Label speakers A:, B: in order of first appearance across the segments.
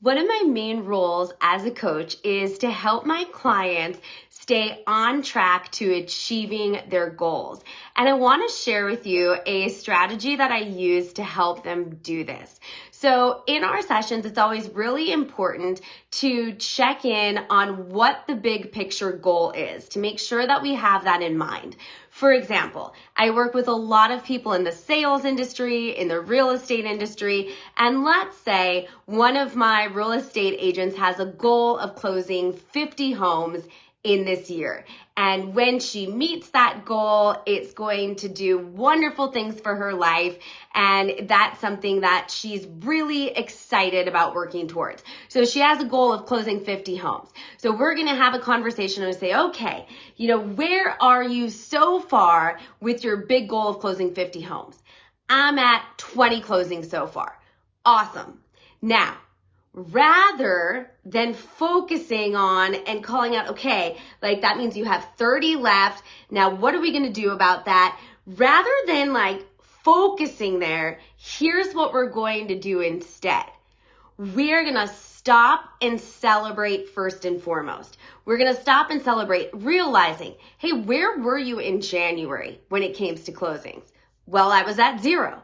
A: One of my main roles as a coach is to help my clients stay on track to achieving their goals. And I want to share with you a strategy that I use to help them do this. So in our sessions, it's always really important to check in on what the big picture goal is, to make sure that we have that in mind. For example, I work with a lot of people in the sales industry, in the real estate industry, and let's say one of my real estate agents has a goal of closing 50 homes in this year. And when she meets that goal, it's going to do wonderful things for her life. And that's something that she's really excited about working towards. So she has a goal of closing 50 homes. So we're going to have a conversation and say, okay, where are you so far with your big goal of closing 50 homes? I'm at 20 closings so far. Awesome. Now, rather than focusing on and calling out, okay, like that means you have 30 left. Now, what are we going to do about that? Rather than focusing there, here's what we're going to do instead. We're going to stop and celebrate first and foremost. We're going to stop and celebrate realizing, hey, where were you in January when it came to closings? Well, I was at 0.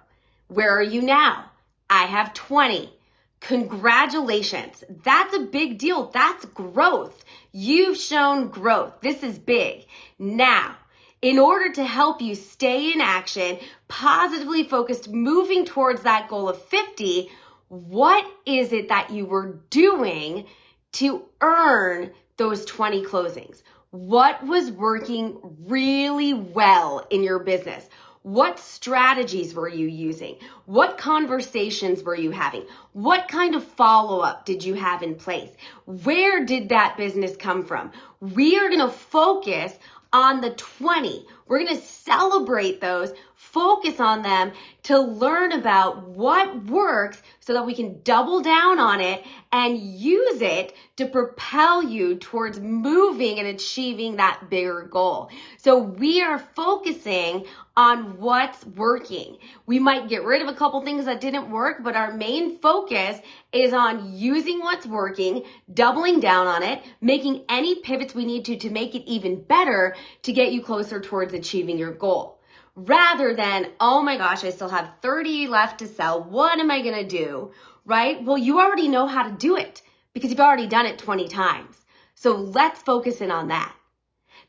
A: Where are you now? I have 20. Congratulations. That's a big deal. That's growth. You've shown growth. This is big. Now, in order to help you stay in action, positively focused, moving towards that goal of 50, what is it that you were doing to earn those 20 closings? What was working really well in your business? What strategies were you using? What conversations were you having? What kind of follow-up did you have in place? Where did that business come from? We are going to focus on the 20. We're going to celebrate those, focus on them to learn about what works so that we can double down on it and use it to propel you towards moving and achieving that bigger goal. So we are focusing on what's working. We might get rid of a couple things that didn't work, but our main focus is on using what's working, doubling down on it, making any pivots we need to make it even better to get you closer towards achieving your goal. Rather than, oh my gosh, I still have 30 left to sell. What am I going to do? Right? Well, you already know how to do it because you've already done it 20 times. So let's focus in on that.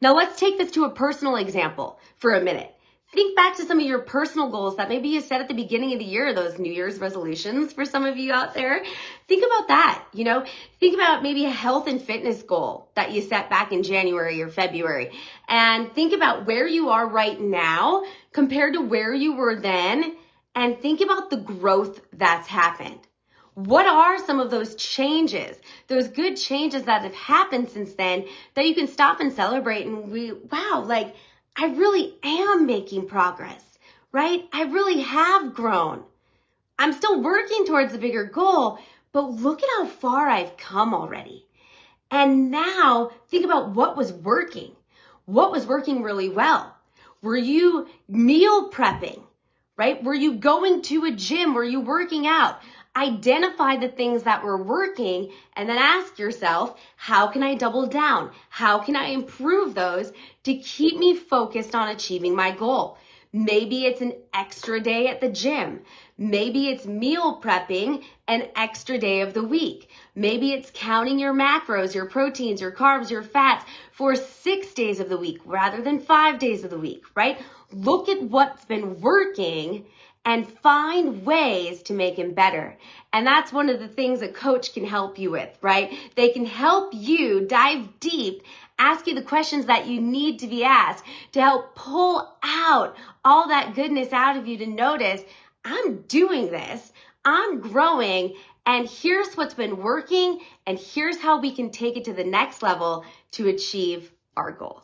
A: Now let's take this to a personal example for a minute. Think back to some of your personal goals that maybe you set at the beginning of the year, those New Year's resolutions for some of you out there. Think about that, Think about maybe a health and fitness goal that you set back in January or February. And think about where you are right now compared to where you were then. And think about the growth that's happened. What are some of those changes, those good changes that have happened since then that you can stop and celebrate and I really am making progress, right? I really have grown. I'm still working towards a bigger goal, but look at how far I've come already. And now think about what was working. What was working really well? Were you meal prepping, right? Were you going to a gym? Were you working out? Identify the things that were working and then ask yourself, how can I double down? How can I improve those to keep me focused on achieving my goal? Maybe it's an extra day at the gym. Maybe it's meal prepping an extra day of the week. Maybe it's counting your macros, your proteins, your carbs, your fats for 6 days of the week rather than 5 days of the week, right? Look at what's been working and find ways to make him better. And that's one of the things a coach can help you with, right? They can help you dive deep, ask you the questions that you need to be asked to help pull out all that goodness out of you to notice, I'm doing this, I'm growing, and here's what's been working, and here's how we can take it to the next level to achieve our goal.